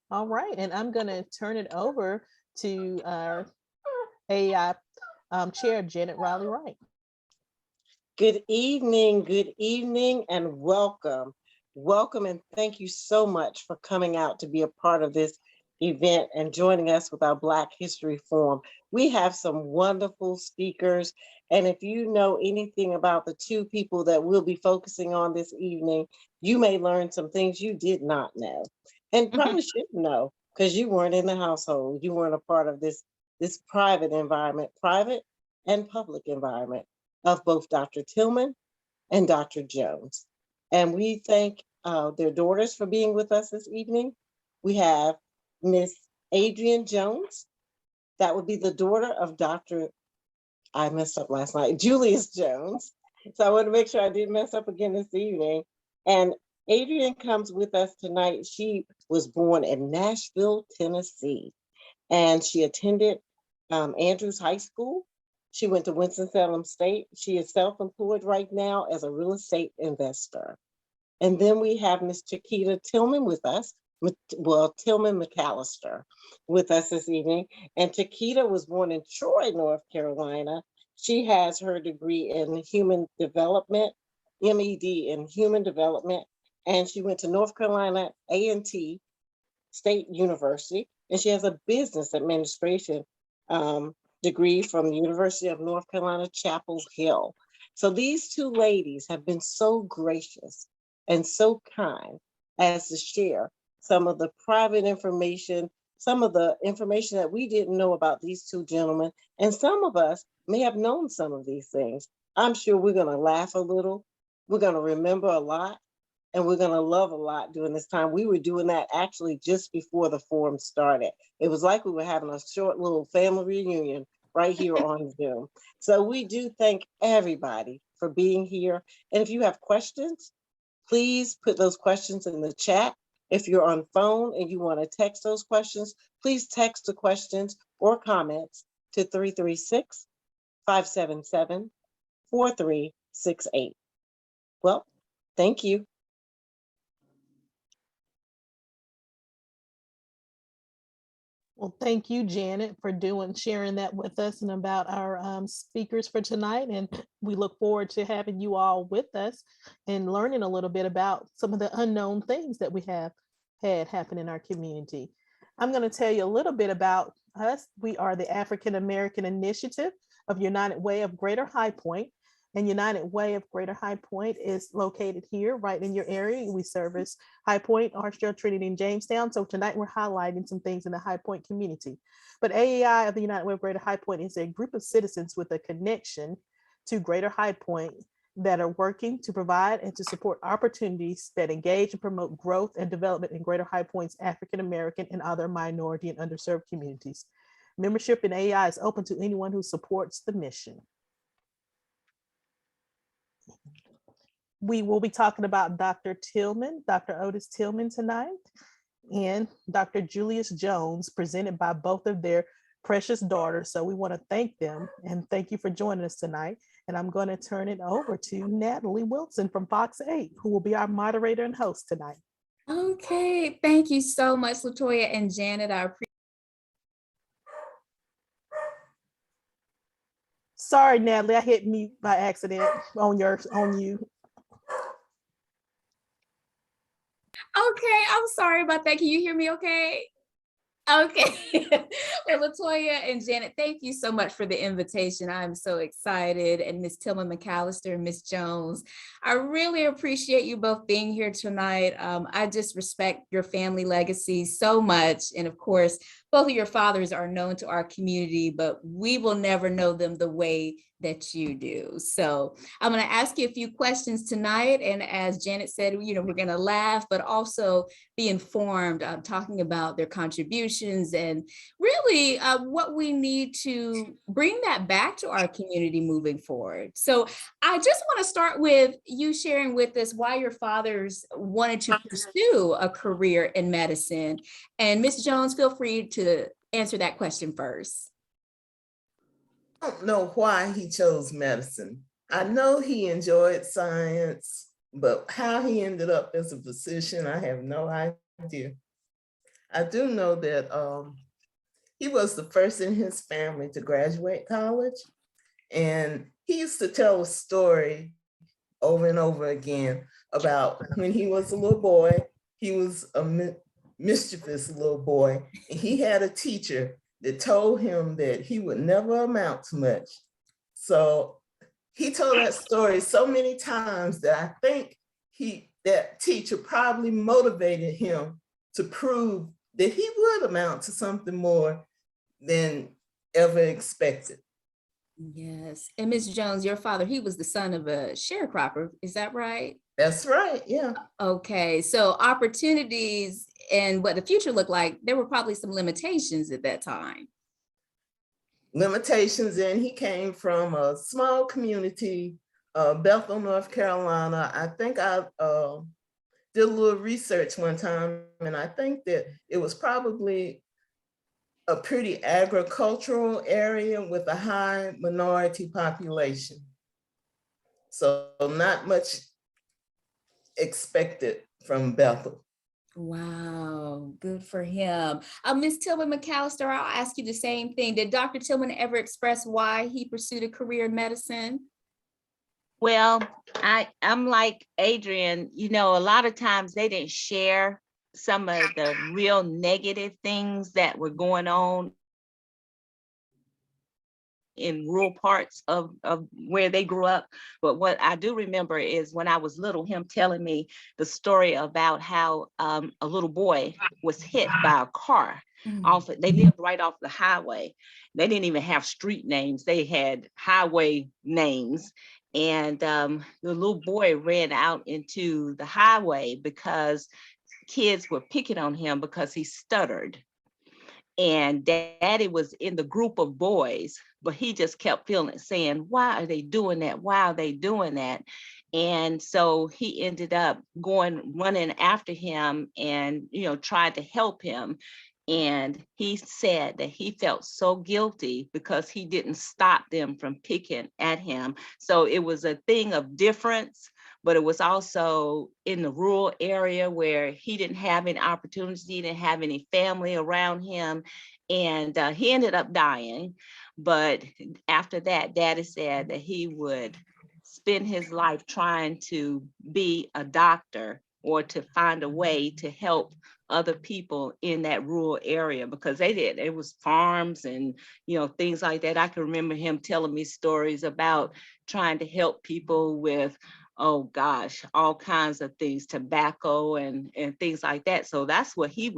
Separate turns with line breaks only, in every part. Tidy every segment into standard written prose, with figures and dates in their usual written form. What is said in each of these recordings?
All right, and I'm going to turn it over to our AAI Chair, Janet Riley Wright.
Good evening, and welcome. Welcome, and thank you so much for coming out to be a part of this event and joining us with our Black History Forum. We have some wonderful speakers, and if you know anything about the two people that we'll be focusing on this evening, you may learn some things you did not know, and probably shouldn't know, because you weren't in the household. You weren't a part of this private environment, private and public environment of both Dr. Tillman and Dr. Jones. And we thank their daughters for being with us this evening. We have Miss Adrian Jones. That would be the daughter of I messed up last night, Julius Jones. So I want to make sure I didn't mess up again this evening. And Adrian comes with us tonight. She was born in Nashville, Tennessee, and she attended Andrews High School. She went to Winston-Salem State. She is self-employed right now as a real estate investor. And then we have Miss Chiquita Tillman with us, Tillman McAllister with us this evening. And Chiquita was born in Troy, North Carolina. She has her degree in human development, MED in human development. And she went to North Carolina A&T State University. And she has a business administration degree from the University of North Carolina, Chapel Hill. So these two ladies have been so gracious and so kind as to share some of the private information, some of the information that we didn't know about these two gentlemen. And some of us may have known some of these things. I'm sure we're going to laugh a little. We're going to remember a lot. And we're going to love a lot during this time. We were doing that actually just before the forum started. It was like we were having a short little family reunion right here on Zoom. So we do thank everybody for being here. And if you have questions, please put those questions in the chat. If you're on phone and you want to text those questions, please text the questions or comments to 336-577-4368. Well, thank you.
Well, thank you, Janet, for sharing that with us and about our speakers for tonight. And we look forward to having you all with us and learning a little bit about some of the unknown things that we have had happen in our community. I'm going to tell you a little bit about us. We are the African American Initiative of United Way of Greater High Point. And United Way of Greater High Point is located here, right in your area. We service High Point, Archdale, Trinity, and Jamestown. So tonight we're highlighting some things in the High Point community. But AAI of the United Way of Greater High Point is a group of citizens with a connection to Greater High Point that are working to provide and to support opportunities that engage and promote growth and development in Greater High Point's African American and other minority and underserved communities. Membership in AAI is open to anyone who supports the mission. We will be talking about Dr. Tillman, Dr. Otis Tillman tonight, and Dr. Julius Jones, presented by both of their precious daughters. So we want to thank them and thank you for joining us tonight. And I'm going to turn it over to Natalie Wilson from Fox 8, who will be our moderator and host tonight.
Okay, thank you so much, Latoya and Janet. I appreciate.
Sorry, Natalie, I hit mute by accident on you.
Okay, I'm sorry about that. Can you hear me okay? Okay. Well, Latoya and Janet, thank you so much for the invitation. I'm so excited. And Miss Tillman McAllister and Miss Jones, I really appreciate you both being here tonight. I just respect your family legacy so much. And of course, both of your fathers are known to our community, but we will never know them the way that you do. So I'm going to ask you a few questions tonight. And as Janet said, we're going to laugh, but also be informed, talking about their contributions and really what we need to bring that back to our community moving forward. So I just want to start with you sharing with us why your fathers wanted to pursue a career in medicine. And Ms. Jones, feel free to answer that question first.
I don't know why he chose medicine. I know he enjoyed science, but how he ended up as a physician, I have no idea. I do know that he was the first in his family to graduate college. And he used to tell a story over and over again about when he was a little boy. He was a mischievous little boy. And he had a teacher that told him that he would never amount to much. So he told that story so many times that I think that teacher probably motivated him to prove that he would amount to something more than ever expected.
Yes. And Miss Jones, your father, he was the son of a sharecropper. Is that right?
That's right. Yeah.
Okay. So opportunities and what the future looked like, there were probably some limitations at that time.
Limitations, and he came from a small community, Bethel, North Carolina. I think I did a little research one time, and I think that it was probably a pretty agricultural area with a high minority population. So not much expected from Bethel.
Wow, good for him. Miss Tillman McAllister, I'll ask you the same thing. Did Dr. Tillman ever express why he pursued a career in medicine?
Well, I'm like Adrian, a lot of times they didn't share some of the real negative things that were going on in rural parts of where they grew up. But what I do remember is when I was little, him telling me the story about how a little boy was hit by a car. They lived right off the highway. They didn't even have street names. They had highway names. And the little boy ran out into the highway because kids were picking on him because he stuttered. And daddy was in the group of boys, but he just kept saying, why are they doing that? Why are they doing that? And so he ended up running after him and, tried to help him. And he said that he felt so guilty because he didn't stop them from picking at him. So it was a thing of difference, but it was also in the rural area where he didn't have any opportunities, he didn't have any family around him. And he ended up dying. But after that, daddy said that he would spend his life trying to be a doctor or to find a way to help other people in that rural area, because it was farms and things like that. I can remember him telling me stories about trying to help people with, oh gosh, all kinds of things, tobacco and things like that. So that's what he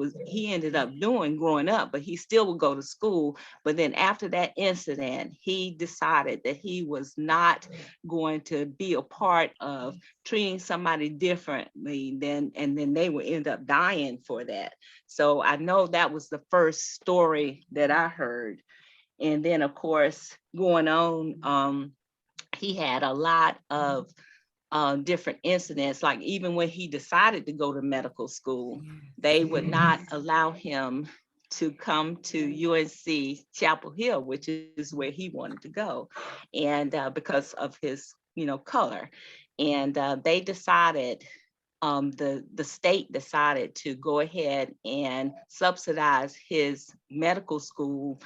ended up doing growing up, but he still would go to school. But then after that incident, he decided that he was not going to be a part of treating somebody differently and then they would end up dying for that. So I know that was the first story that I heard. And then of course, going on, he had a lot of different incidents, like even when he decided to go to medical school, they would not allow him to come to UNC Chapel Hill, which is where he wanted to go, and because of his color. And they decided, the state decided to go ahead and subsidize his medical school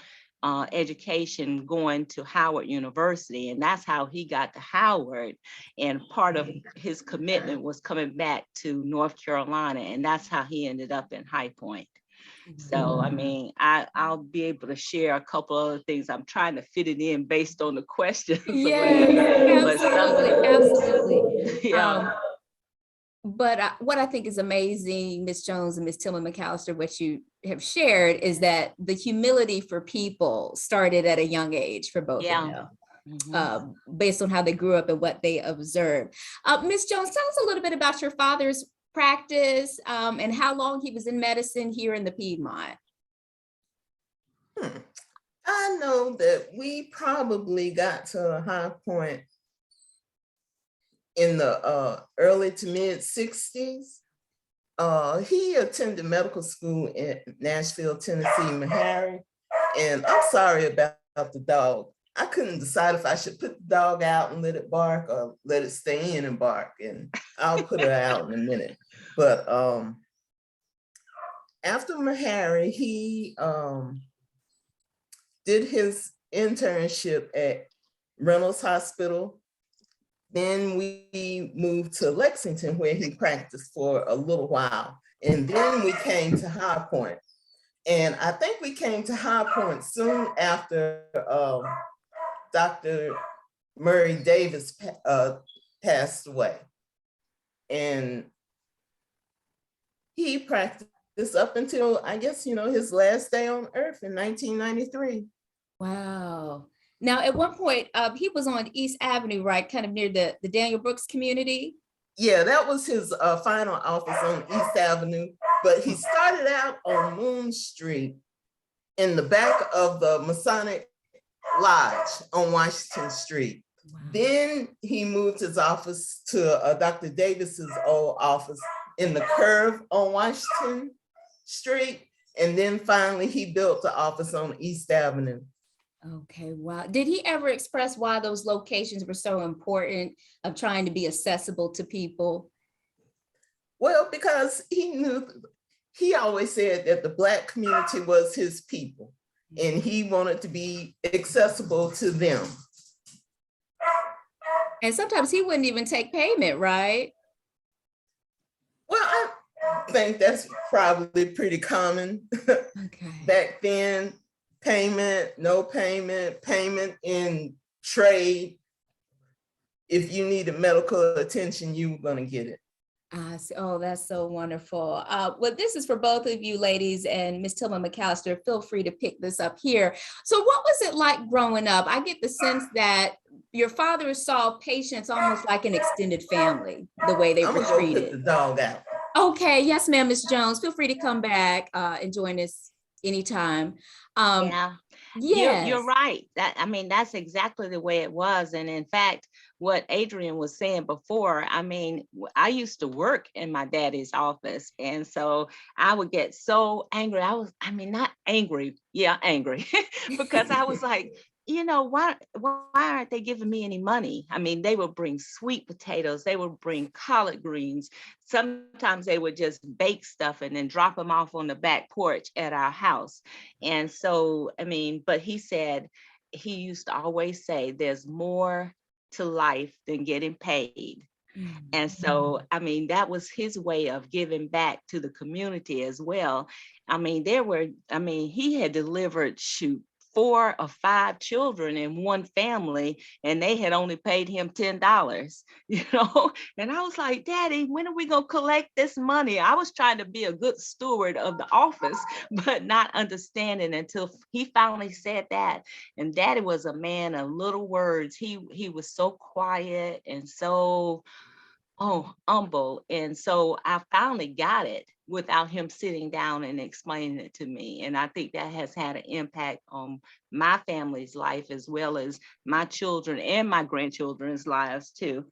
education going to Howard University. And that's how he got to Howard. And part of his commitment was coming back to North Carolina. And that's how he ended up in High Point. So, I mean, I'll be able to share a couple other things. I'm trying to fit it in based on the questions.
Yes, absolutely.
Yeah.
But what I think is amazing, Ms. Jones and Ms. Tillman McAllister, what you have shared is that the humility for people started at a young age for both of them. Based on how they grew up and what they observed. Ms. Jones, tell us a little bit about your father's practice and how long he was in medicine here in the Piedmont.
I know that we probably got to a high point in the early to mid 60s. He attended medical school in Nashville, Tennessee, Meharry. And I'm sorry about the dog. I couldn't decide if I should put the dog out and let it bark or let it stay in and bark. And I'll put her out in a minute. But after Meharry, he did his internship at Reynolds Hospital. Then we moved to Lexington, where he practiced for a little while. And then we came to High Point. And I think we came to High Point soon after Dr. Murray Davis passed away. And he practiced up until, I guess, his last day on earth in 1993.
Wow. Now, at one point, he was on East Avenue, right? Kind of near the Daniel Brooks community.
Yeah, that was his final office on East Avenue, but he started out on Moon Street in the back of the Masonic Lodge on Washington Street. Wow. Then he moved his office to Dr. Davis's old office in the curve on Washington Street. And then finally he built the office on East Avenue.
Okay, wow. Did he ever express why those locations were so important of trying to be accessible to people?
Well, because he always said that the Black community was his people and he wanted to be accessible to them.
And sometimes he wouldn't even take payment, right?
Well, I think that's probably pretty common. Okay. Back then. Payment, no payment, payment in trade. If you needed medical attention, you were going to get it.
Oh, that's so wonderful. Well, this is for both of you ladies, and Ms. Tillman McAllister, feel free to pick this up here. So what was it like growing up? I get the sense that your father saw patients almost like an extended family, the way they were treated.
Put the dog out.
Okay, yes, ma'am, Ms. Jones, feel free to come back and join us anytime.
Yeah,
yes.
You're right. That's exactly the way it was. And in fact, what Adrian was saying before, I used to work in my daddy's office. And so I would get so angry. Not angry. Yeah, angry. Because I was like, why aren't they giving me any money? They would bring sweet potatoes. They would bring collard greens. Sometimes they would just bake stuff and then drop them off on the back porch at our house. And so, but he said, he used to always say, there's more to life than getting paid. Mm-hmm. And so, that was his way of giving back to the community as well. He had delivered 4 or 5 children in one family, and they had only paid him $10, and I was like, Daddy, when are we gonna collect this money? I was trying to be a good steward of the office, but not understanding until he finally said that. And Daddy was a man of little words. He was so quiet and so humble. And so I finally got it without him sitting down and explaining it to me. And I think that has had an impact on my family's life, as well as my children and my grandchildren's lives too.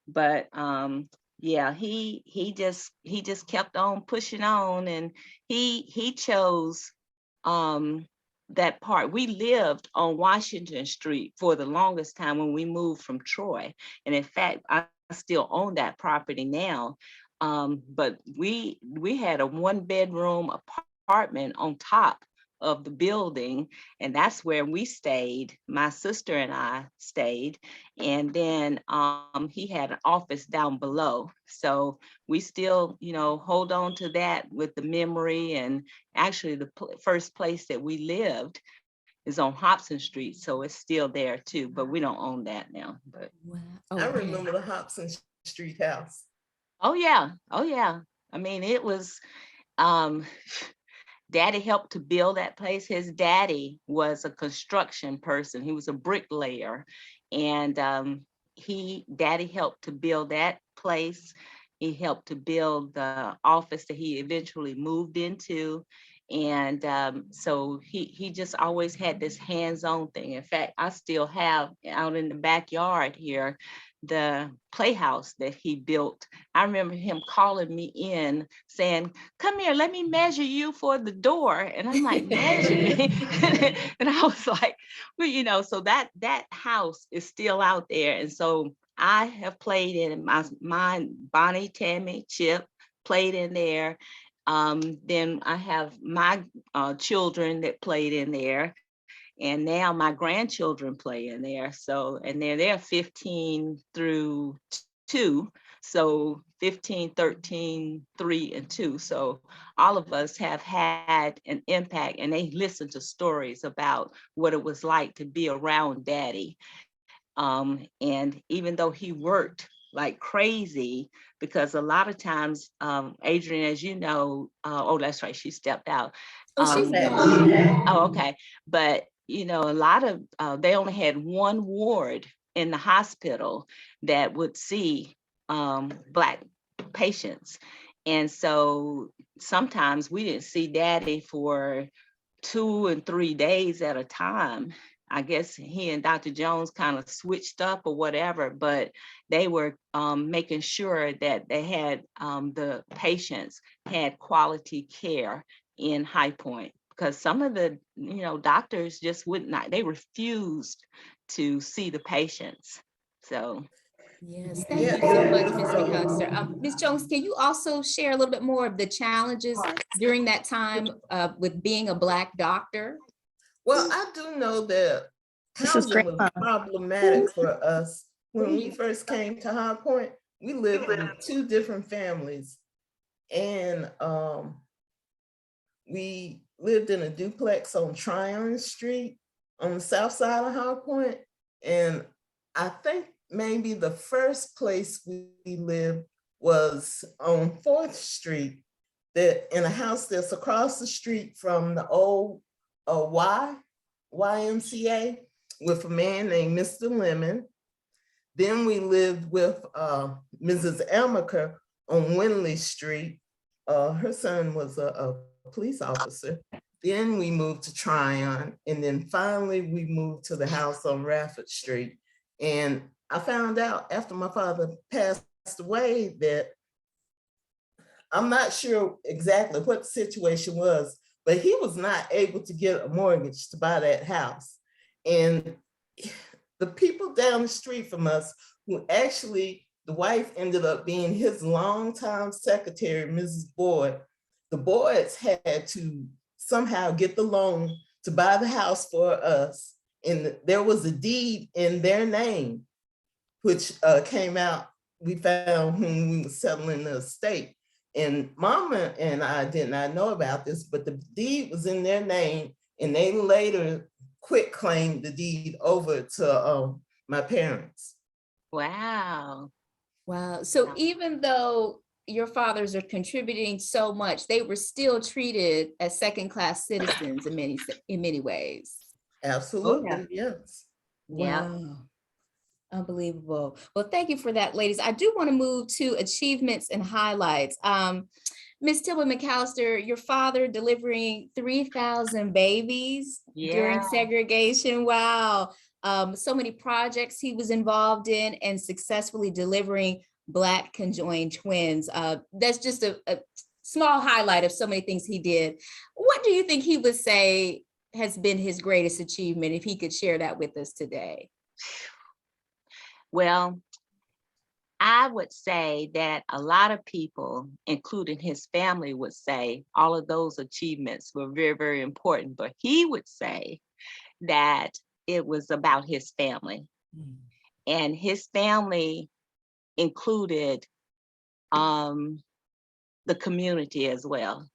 But he just kept on pushing on, and he chose that part. We lived on Washington Street for the longest time when we moved from Troy. And in fact, I still own that property now. But we had a 1-bedroom apartment on top of the building, and that's where we stayed. My sister and I stayed, and then he had an office down below. So we still, hold on to that with the memory. And actually, the first place that we lived is on Hobson Street, so it's still there too. But we don't own that now. But
I remember the Hobson Street house.
Oh yeah. It was. Daddy helped to build that place. His daddy was a construction person. He was a bricklayer, and Daddy helped to build that place. He helped to build the office that he eventually moved into. And so he just always had this hands-on thing. In fact, I still have out in the backyard here the playhouse that he built. I remember him calling me in saying, come here, let me measure you for the door. And I'm like, measure me? And I was like, well, so that house is still out there. And so I have played in mine, Bonnie, Tammy, Chip played in there. Then I have my children that played in there, and now my grandchildren play in there. So, and they're 15 through 2. So 15, 13, 3, and 2. So all of us have had an impact, and they listen to stories about what it was like to be around Daddy. And even though he worked like crazy, because a lot of times, Adrian, as you know, oh, that's right, she stepped out.
Oh, she's
Okay.
back.
Oh, okay. But, you know, a lot of, they only had one ward in the hospital that would see Black patients. And so sometimes we didn't see Daddy for 2 and 3 days at a time. I guess he and Dr. Jones kind of switched up or whatever, but they were making sure that they had the patients had quality care in High Point, because some of the doctors just would not, they refused to see the patients. So
Yes, thank
Yeah,
you so
it
much,
was,
Ms. McAllister. Ms. Jones, can you also share a little bit more of the challenges during that time with being a Black doctor?
well, I do know that
This is
housing was problematic for us when we first came to High Point. We lived with 2 different families, and we lived in a duplex on Tryon Street on the south side of High Point. And I think maybe the first place we lived was on 4th Street, that in a house that's across the street from the old YMCA, with a man named Mr. Lemon. Then we lived with Mrs. Elmiker on Winley Street. Her son was a police officer. Then we moved to Tryon, and then finally we moved to the house on Rafford Street. And I found out after my father passed away that I'm not sure exactly what the situation was, but he was not able to get a mortgage to buy that house. And the people down the street from us, who actually, the wife ended up being his longtime secretary, Mrs. Boyd, the Boyds had to somehow get the loan to buy the house for us. And there was a deed in their name, which came out, we found when we were settling the estate. And Mama and I did not know about this, but the deed was in their name, and they later quit claimed the deed over to my parents.
wow.
Wow. So even though your fathers are contributing so much, they were still treated as second-class citizens in many ways.
Absolutely, yes.
Yeah.
Wow. Unbelievable. Well, thank you for that, ladies. I do want to move to achievements and highlights. Ms. Tilman McAllister, your father delivering 3,000 babies during
Yeah.
segregation. Wow. So many projects he was involved in and successfully delivering Black conjoined twins. That's just a small highlight of so many things he did. What do you think he would say has been his greatest achievement, if he could share that with us today?
Well, I would say that a lot of people, including his family, would say all of those achievements were very, very important. But he would say that it was about his family. And his family included the community as well.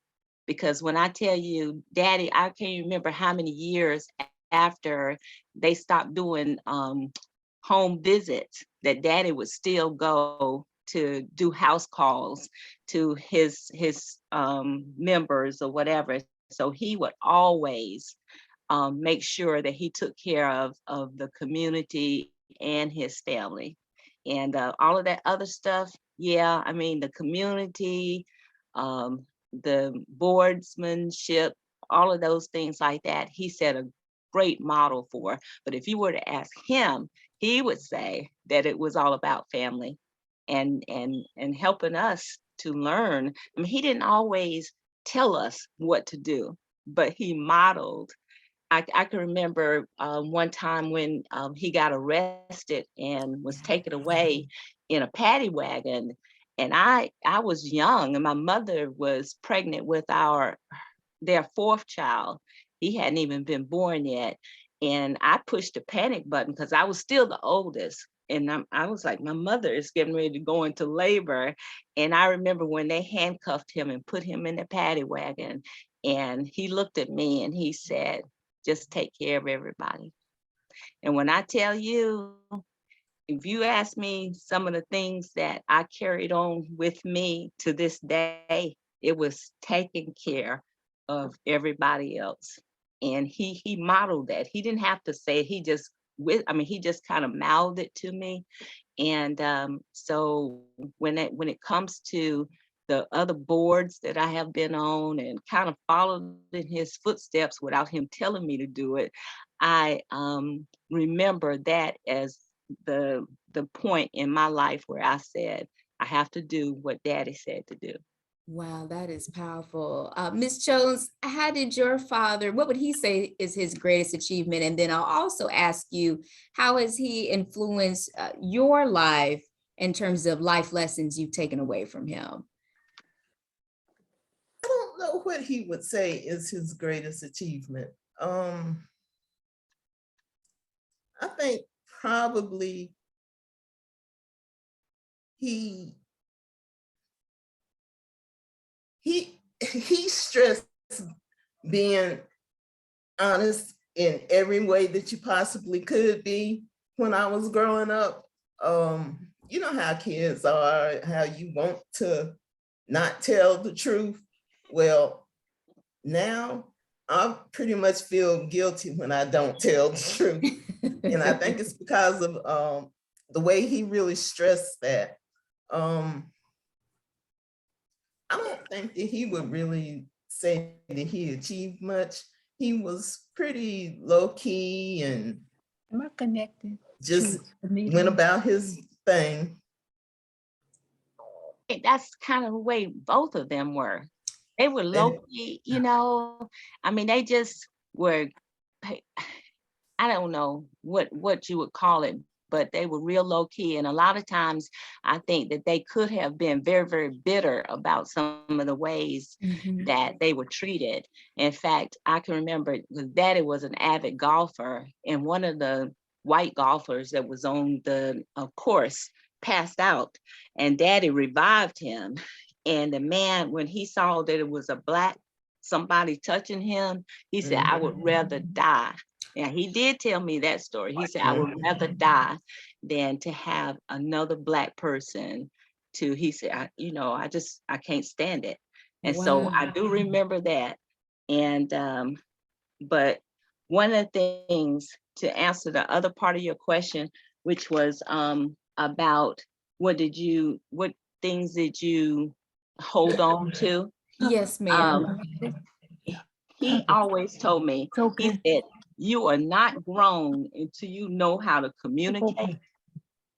Because when I tell you, Daddy, I can't remember how many years after they stopped doing home visits, that Daddy would still go to do house calls to his members or whatever. So he would always make sure that he took care of the community and his family. And all of that other stuff, yeah, I mean, the community, the boardsmanship, all of those things like that, he set a great model for. But if you were to ask him, he would say that it was all about family and helping us to learn. I mean, he didn't always tell us what to do, but he modeled. I can remember one time when he got arrested and was taken away in a paddy wagon, I was young, and my mother was pregnant with their fourth child. He hadn't even been born yet. And I pushed the panic button because I was still the oldest. And I was like, my mother is getting ready to go into labor. And I remember when they handcuffed him and put him in the paddy wagon, and he looked at me and he said, just take care of everybody. And when I tell you, if you ask me some of the things that I carried on with me to this day, it was taking care of everybody else. And he modeled that. He didn't have to say it. He just he just kind of mouthed it to me. And so when it comes to the other boards that I have been on and kind of followed in his footsteps without him telling me to do it, I remember that as the point in my life where I said, I have to do what Daddy said to do.
Wow, that is powerful. Ms. Jones, how did your father, what would he say is his greatest achievement? And then I'll also ask you, how has he influenced your life in terms of life lessons you've taken away from him?
I don't know what he would say is his greatest achievement. I think probably he stressed being honest in every way that you possibly could be when I was growing up. You know how kids are, how you want to not tell the truth. Well, now I pretty much feel guilty when I don't tell the truth. And I think it's because of the way he really stressed that. I don't think that he would really say that he achieved much. He was pretty low key and
Am I connected?
just
to the meeting?
went about his thing.
That's kind of the way both of them were. They were low key, they just were, I don't know what you would call it, but they were real low key. And a lot of times I think that they could have been very, very bitter about some of the ways that they were treated. In fact, I can remember Daddy was an avid golfer, and one of the white golfers that was on the course passed out, and Daddy revived him. And the man, when he saw that it was a Black somebody touching him, he said, I would rather die. Yeah, he did tell me that story. He said, I would rather die than to have another Black person he said, I can't stand it. And so I do remember that. And, but one of the things, to answer the other part of your question, which was about what things did you hold on to?
Yes, ma'am.
He always told me, he said, you are not grown until you know how to communicate,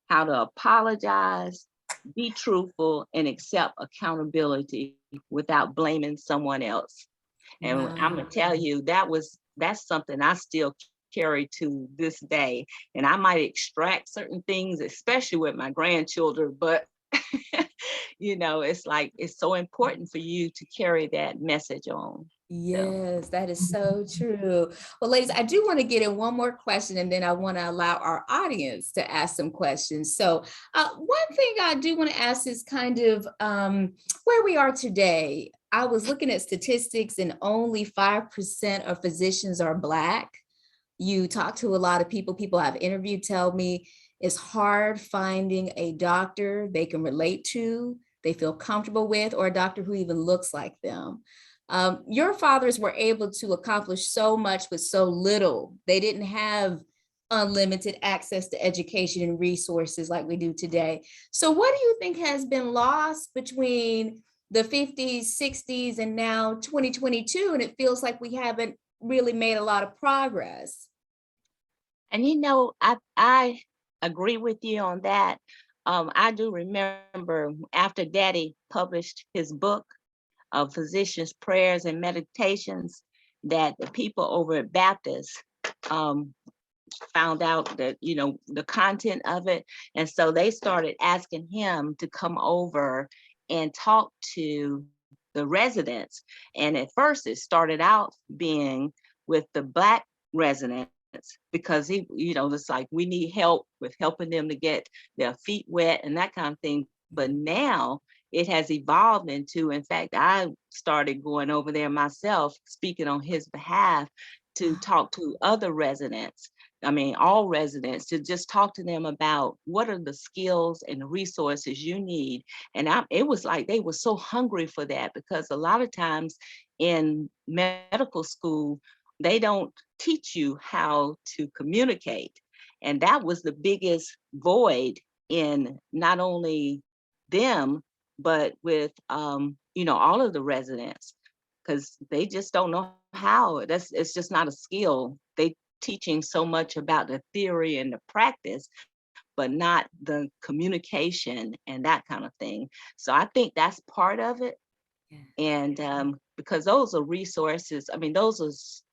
how to apologize, be truthful, and accept accountability without blaming someone else. And I'm gonna tell you, that's something I still carry to this day. And I might extract certain things, especially with my grandchildren, but it's so important for you to carry that message on.
Yes, that is so true. Well, ladies, I do want to get in one more question, and then I want to allow our audience to ask some questions. So one thing I do want to ask is kind of where we are today. I was looking at statistics, and only 5% of physicians are Black. You talk to a lot of people I've interviewed tell me it's hard finding a doctor they can relate to, they feel comfortable with, or a doctor who even looks like them. Your fathers were able to accomplish so much with so little. They didn't have unlimited access to education and resources like we do today. So what do you think has been lost between the 50s, 60s, and now 2022? And it feels like we haven't really made a lot of progress.
And I agree with you on that. I do remember after Daddy published his book of Physicians' Prayers and Meditations, that the people over at Baptist found out that, the content of it. And so they started asking him to come over and talk to the residents. And at first it started out being with the Black residents, because it's like, we need help with helping them to get their feet wet and that kind of thing. But now it has evolved into, in fact, I started going over there myself, speaking on his behalf, to talk to other residents. I mean, all residents, to just talk to them about what are the skills and the resources you need. And it was like they were so hungry for that, because a lot of times in medical school, they don't teach you how to communicate. And that was the biggest void in not only them, but with, all of the residents, because they just don't know how. It's just not a skill. They teaching so much about the theory and the practice, but not the communication and that kind of thing. So I think that's part of it. And because those are resources, I mean, those are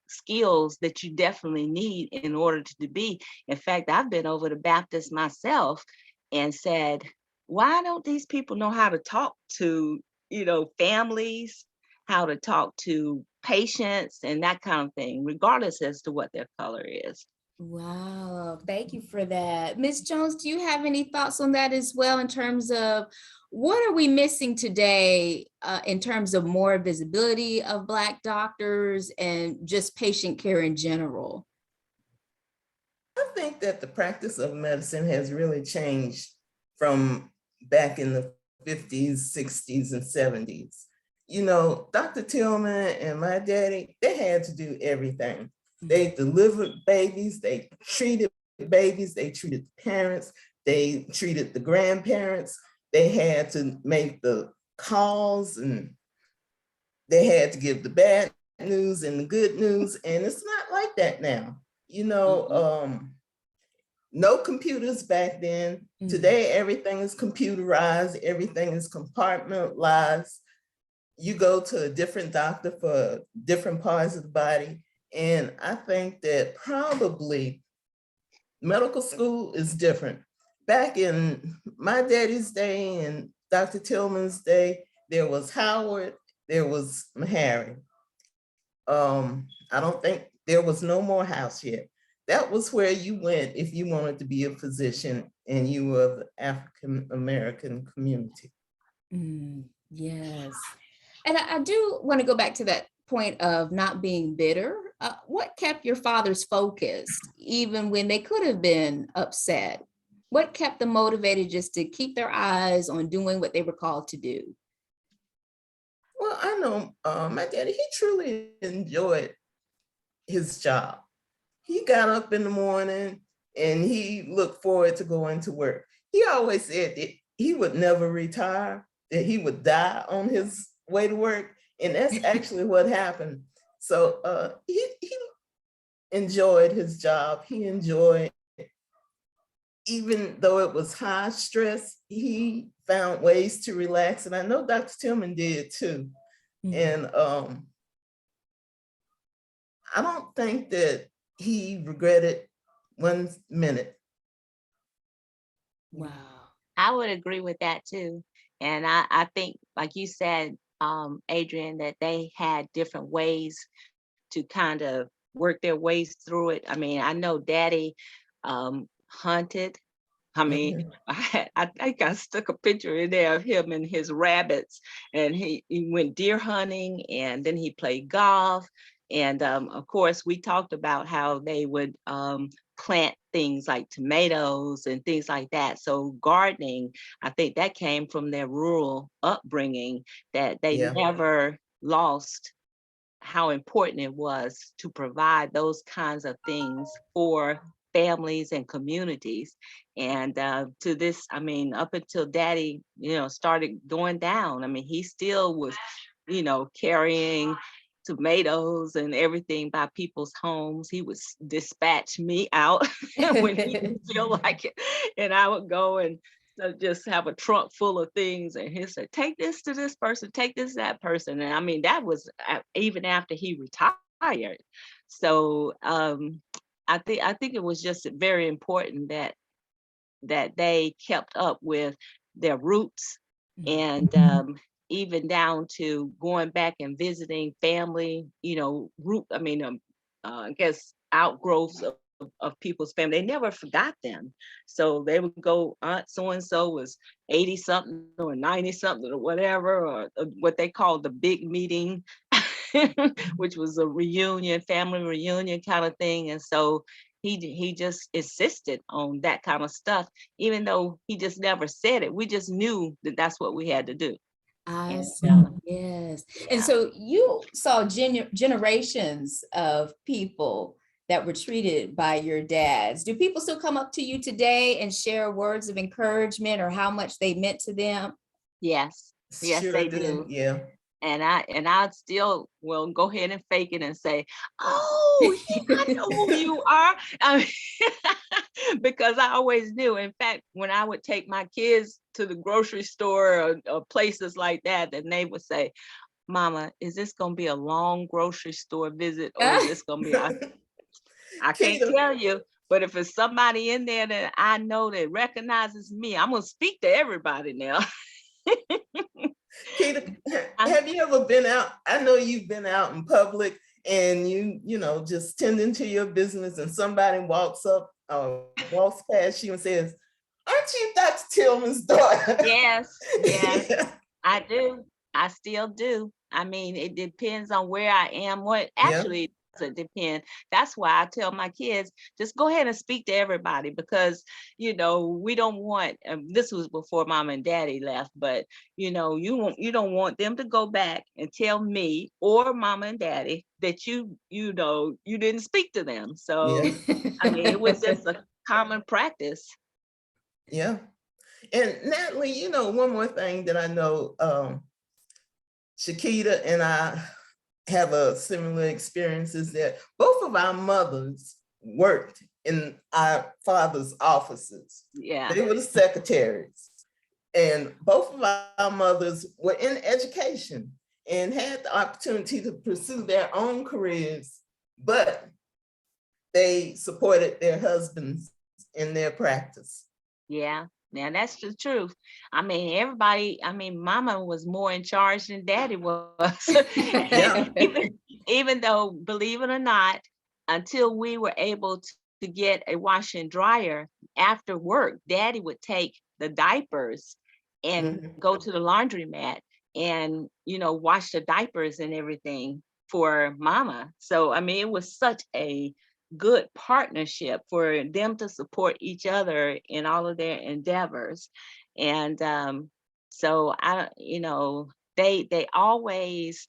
skills that you definitely need in order to be. In fact, I've been over to Baptist myself and said, why don't these people know how to talk to, families, how to talk to patients and that kind of thing, regardless as to what their color is.
Wow, thank you for that. Ms. Jones, do you have any thoughts on that as well, in terms of what are we missing today in terms of more visibility of Black doctors and just patient care in general?
I think that the practice of medicine has really changed from back in the 50s, 60s, and 70s. Dr. Tillman and my daddy, they had to do everything. They delivered babies, they treated babies, they treated the parents, they treated the grandparents. They had to make the calls, and they had to give the bad news and the good news. And it's not like that now. No computers back then. Today, everything is computerized, everything is compartmentalized. You go to a different doctor for different parts of the body. And I think that probably medical school is different. Back in my daddy's day and Dr. Tillman's day, there was Howard, there was Meharry. I don't think there was no more house yet. That was where you went if you wanted to be a physician and you were of the African American community.
Yes. And I do want to go back to that point of not being bitter. What kept your fathers focused, even when they could have been upset? What kept them motivated just to keep their eyes on doing what they were called to do?
Well, I know my daddy, he truly enjoyed his job. He got up in the morning and he looked forward to going to work. He always said that he would never retire, that he would die on his way to work. And that's actually what happened. So he enjoyed his job. He enjoyed, even though it was high stress, he found ways to relax. And I know Dr. Tillman did too. And I don't think that he regretted 1 minute.
Wow.
I would agree with that too. And I think, like you said, Adrian, that they had different ways to kind of work their ways through it. I mean, I know Daddy hunted. I mean, I think I stuck a picture in there of him and his rabbits, and he went deer hunting, and then he played golf. And of course, we talked about how they would plant things like tomatoes and things like that. So gardening, I think that came from their rural upbringing, that they never lost how important it was to provide those kinds of things for families and communities. And to this, I mean, up until Daddy, started going down, I mean, he still was, carrying tomatoes and everything by people's homes. He would dispatch me out when he didn't feel like it. And I would go and just have a trunk full of things. And he said, take this to this person, take this to that person. And I mean, that was even after he retired. So I think it was just very important that they kept up with their roots, and even down to going back and visiting family, I guess outgrowths of people's family. They never forgot them. So they would go, Aunt so-and-so was 80 something or 90 something or whatever, or what they called the big meeting, which was a reunion, family reunion kind of thing. And so he just insisted on that kind of stuff, even though he just never said it. We just knew that that's what we had to do.
I
And
see. Yes. And
yeah.
so you saw generations of people that were treated by your dads. Do people still come up to you today and share words of encouragement or how much they meant to them?
Yes,
Sure
they
do.
do.
Yeah.
And I still will go ahead and fake it and say, "Oh, I know who you are," because I always knew. In fact, when I would take my kids to the grocery store or places like that, then they would say, "Mama, is this gonna be a long grocery store visit, or is this gonna be?" I can't
Keita,
tell you, but if it's somebody in there that I know that recognizes me, I'm gonna speak to everybody now.
Keita, have you ever been out? I know you've been out in public and you know, just tending to your business, and somebody walks past you and says, "Aren't you Dr. Tillman's daughter?"
Yes, yes,
Yeah.
I do. I still do. I mean, it depends on where I am. What
Yeah.
actually doesn't depend. That's why I tell my kids, just go ahead and speak to everybody, because we don't want. This was before mom and daddy left, but you don't want them to go back and tell me or mama and daddy that you didn't speak to them. So I mean, it was just a common practice.
Yeah. And Natalie, one more thing that I know, Shakita and I have a similar experience, is that both of our mothers worked in our father's offices.
Yeah.
They were the secretaries. And both of our mothers were in education and had the opportunity to pursue their own careers, but they supported their husbands in their practice.
Yeah. Now that's the truth. I mean, mama was more in charge than daddy was.
Yeah.
even though, believe it or not, until we were able to get a wash and dryer after work, daddy would take the diapers and go to the laundromat and, wash the diapers and everything for mama. So, I mean, it was such a good partnership for them to support each other in all of their endeavors. And so they always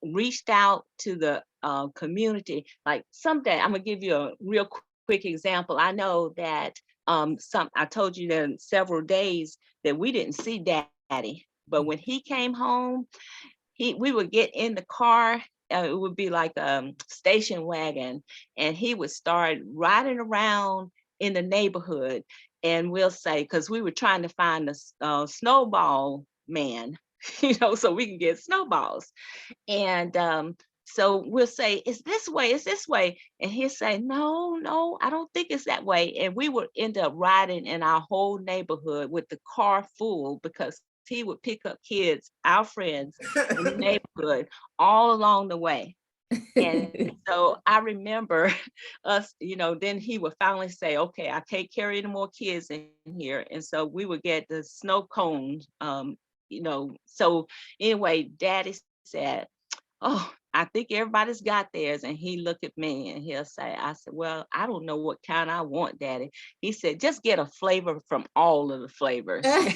reached out to the community. Like someday, I'm gonna give you a real quick example. I know that I told you that several days that we didn't see daddy, but when he came home, we would get in the car. It would be like a station wagon, and he would start riding around in the neighborhood. And we'll say, because we were trying to find the snowball man, so we can get snowballs. And so we'll say, it's this way, it's this way. And he'll say, no, I don't think it's that way. And we would end up riding in our whole neighborhood with the car full, because he would pick up kids, our friends in the neighborhood, all along the way. And so I remember us, then he would finally say, okay, I can't carry any more kids in here. And so we would get the snow cones, so anyway, daddy said, oh, I think everybody's got theirs. And he looked at me and I said, well, I don't know what kind I want, daddy. He said, just get a flavor from all of the flavors. And,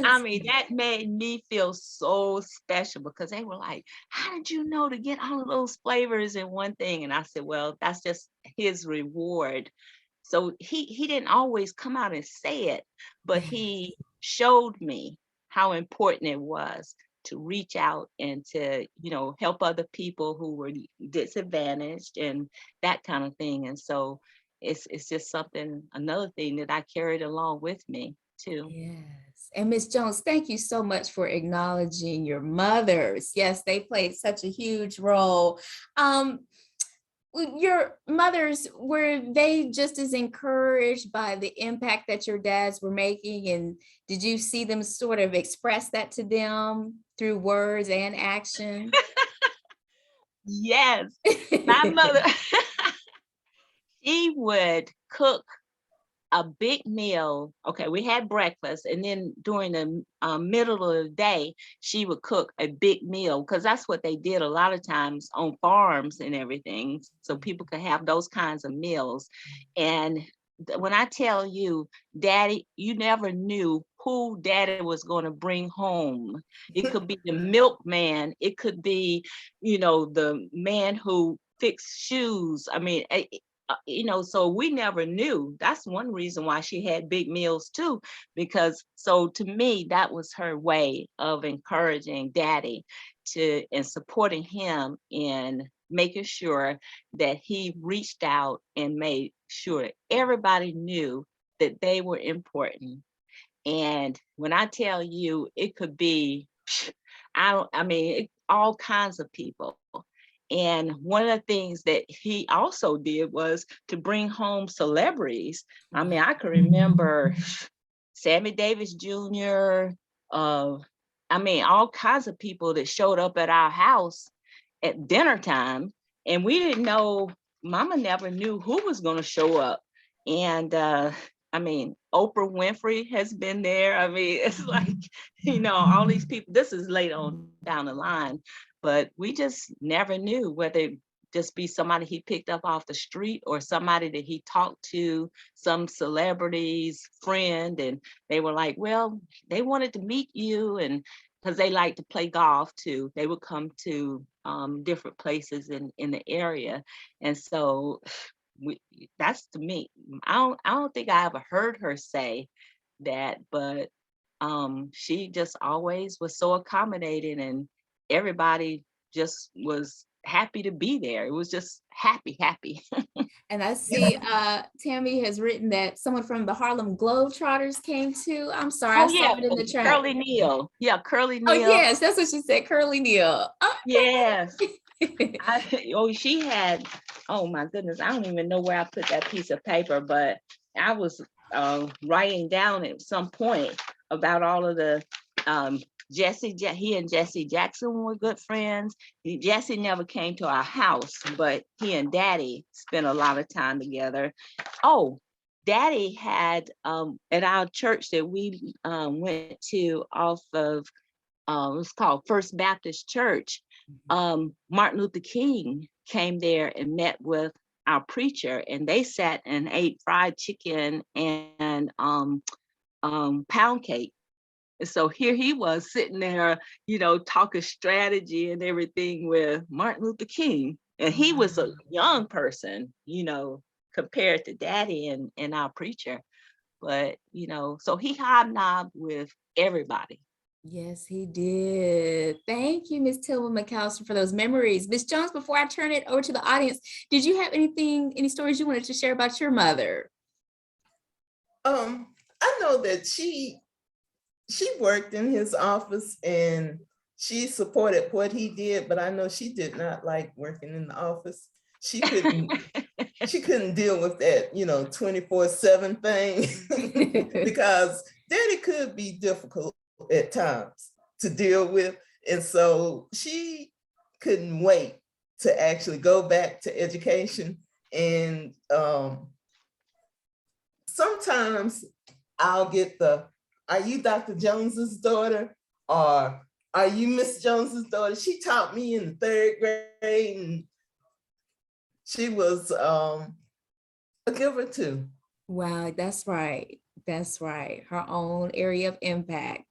I mean, that made me feel so special, because they were like, how did you know to get all of those flavors in one thing? And I said, well, that's just his reward. So he didn't always come out and say it, but he showed me how important it was to reach out and to, help other people who were disadvantaged and that kind of thing. And so it's just another thing that I carried along with me too.
Yes. And Miss Jones, thank you so much for acknowledging your mothers. Yes, they played such a huge role. your mothers, were they just as encouraged by the impact that your dads were making? And did you see them sort of express that to them through words and action?
Yes, my mother, she would cook a big meal. Okay, we had breakfast, and then during the middle of the day, she would cook a big meal because that's what they did a lot of times on farms and everything, so people could have those kinds of meals. And when I tell you, Daddy, you never knew who Daddy was going to bring home. It could be the milkman. It could be, the man who fixed shoes. I mean, so we never knew. That's one reason why she had big meals too, because so to me, that was her way of encouraging Daddy and supporting him in making sure that he reached out and made sure everybody knew that they were important. And when I tell you, it could be, all kinds of people. And one of the things that he also did was to bring home celebrities. I mean, I can remember Sammy Davis Jr., all kinds of people that showed up at our house at dinner time. And we didn't know, Mama never knew who was going to show up. And Oprah Winfrey has been there. I mean, it's like, all these people, this is late on down the line, but we just never knew whether it just be somebody he picked up off the street or somebody that he talked to, some celebrity's friend. And they were like, well, they wanted to meet you. And because they like to play golf too, they would come to different places in the area. And so that's to me, I don't think I ever heard her say that, but she just always was so accommodating, and everybody just was happy to be there. It was just happy.
And I see Tammy has written that someone from the Harlem Globetrotters came too. I'm sorry, I saw it in the chat.
Curly Neal. Yeah, Curly
Oh
Neal.
yes, that's what she said, Curly Neal. Okay.
Yes. She had, oh my goodness, I don't even know where I put that piece of paper, but I was writing down at some point about all of the he and Jesse Jackson were good friends. Jesse never came to our house, but he and Daddy spent a lot of time together. Oh, Daddy had at our church that we went to off of it's called First Baptist Church. Martin Luther King came there and met with our preacher, and they sat and ate fried chicken and pound cake. And so here he was sitting there, talking strategy and everything with Martin Luther King. And he was a young person, compared to Daddy and our preacher. But, so he hobnobbed with everybody.
Yes, he did. Thank you, Miss Tillman McAllister, for those memories. Miss Jones, before I turn it over to the audience, did you have any stories you wanted to share about your mother?
I know that she worked in his office and she supported what he did, but I know she did not like working in the office. She couldn't deal with that, 24/7 thing because Daddy could be difficult at times to deal with. And so she couldn't wait to actually go back to education. And sometimes I'll get are you Dr. Jones's daughter? Or are you Miss Jones's daughter? She taught me in the 3rd grade, and she was a giver too.
Wow, that's right. That's right. Her own area of impact.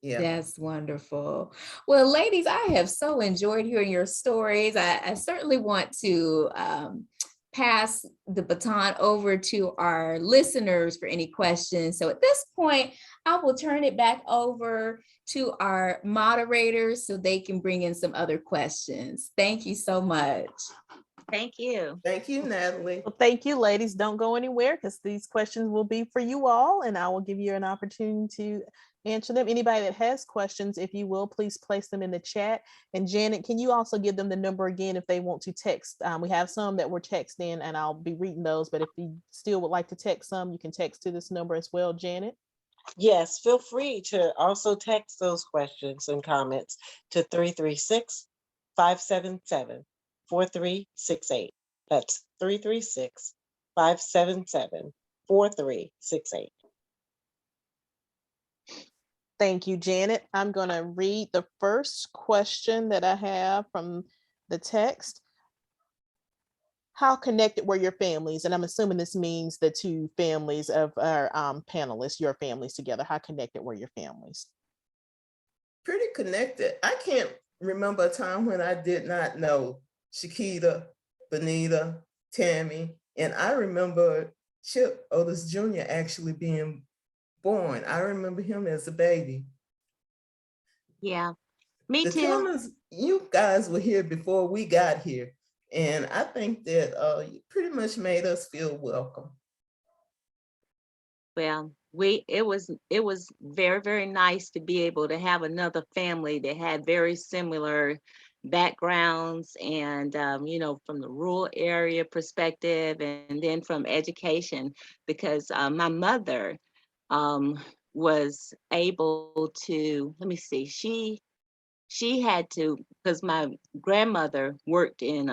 Yeah. That's wonderful. Well, ladies, I have so enjoyed hearing your stories. I certainly want to pass the baton over to our listeners for any questions. So at this point, I will turn it back over to our moderators so they can bring in some other questions. Thank you so much.
Thank you.
Thank you, Natalie.
Well, thank you, ladies. Don't go anywhere because these questions will be for you all, and I will give you an opportunity to answer them. Anybody that has questions, if you will, please place them in the chat. And Janet, can you also give them the number again if they want to text? We have some that were texting and I'll be reading those, but if you still would like to text some, you can text to this number as well, Janet.
Yes, feel free to also text those questions and comments to 336-577-4368. That's 336-577-4368.
Thank you, Janet. I'm going to read the first question that I have from the text. How connected were your families? And I'm assuming this means the two families of our panelists, your families together. How connected were your families?
Pretty connected. I can't remember a time when I did not know Shakita, Benita, Tammy, and I remember Chip Otis Jr. actually being born. I remember him as a baby.
Yeah, me
The
too.
Tillmans, you guys were here before we got here. And I think that you pretty much made us feel welcome.
Well, it was very, very nice to be able to have another family that had very similar backgrounds and you know, from the rural area perspective and then from education, because my mother was able to, let me see, she had to, because my grandmother worked in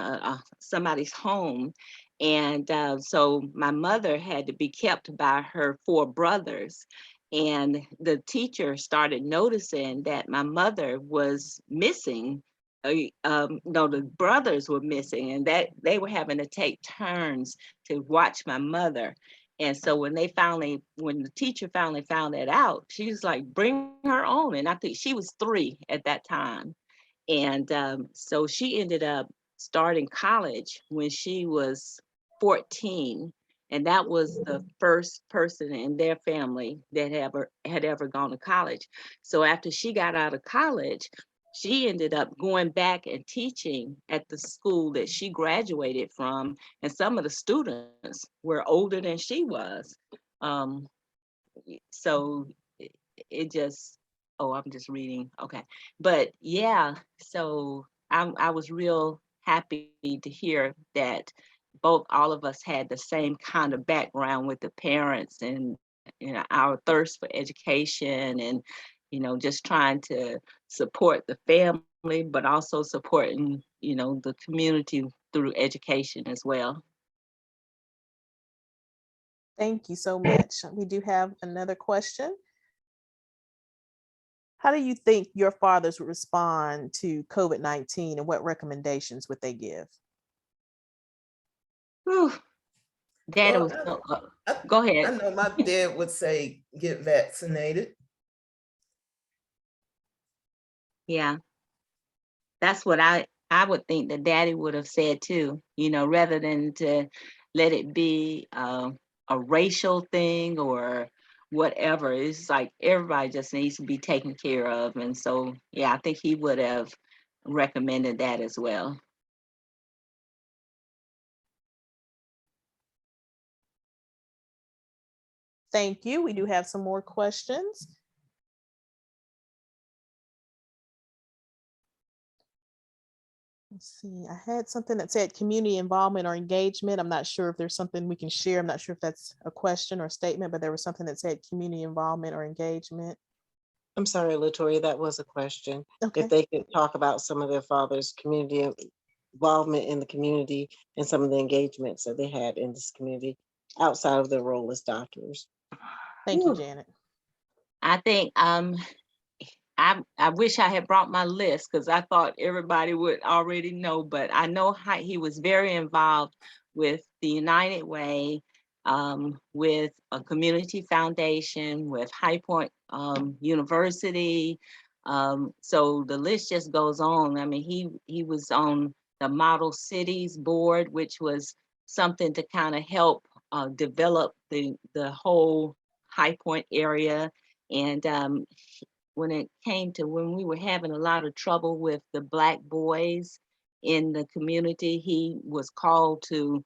somebody's home. And so my mother had to be kept by her four brothers. And the teacher started noticing that my mother was missing. No, the brothers were missing, and that they were having to take turns to watch my mother. And so when the teacher finally found that out, she was like, bring her on. And I think she was 3 at that time. And so she ended up starting college when she was 14. And that was the first person in their family that had ever gone to college. So after she got out of college, she ended up going back and teaching at the school that she graduated from. And some of the students were older than she was. Um, so it just, oh, I'm just reading. Okay. But yeah, so I was real happy to hear that all of us had the same kind of background with the parents and, you know, our thirst for education and, you know, just trying to support the family, but also supporting, you know, the community through education as well.
Thank you so much. We do have another question. How do you think your fathers would respond to COVID-19 and what recommendations would they give?
Whew. Dad
Well,
was go
I
ahead.
know my dad would say, get vaccinated.
Yeah. That's what I would think that Daddy would have said too, you know, rather than to let it be a racial thing or whatever. It's like everybody just needs to be taken care of. And so, yeah, I think he would have recommended that as well.
Thank you. We do have some more questions. Let's see, I had something that said community involvement or engagement. I'm not sure if there's something we can share. I'm not sure if that's a question or statement, but there was something that said community involvement or engagement.
I'm sorry, Latoya, that was a question.
Okay.
If they could talk about some of their father's community involvement in the community and some of the engagements that they had in this community outside of their role as doctors.
Thank you, Janet.
I think I wish I had brought my list because I thought everybody would already know, but I know how he was very involved with the United Way, with a community foundation, with High Point University. So the list just goes on. I mean, he was on the Model Cities Board, which was something to kind of help develop the whole High Point area. And when it came to when we were having a lot of trouble with the Black boys in the community, he was called to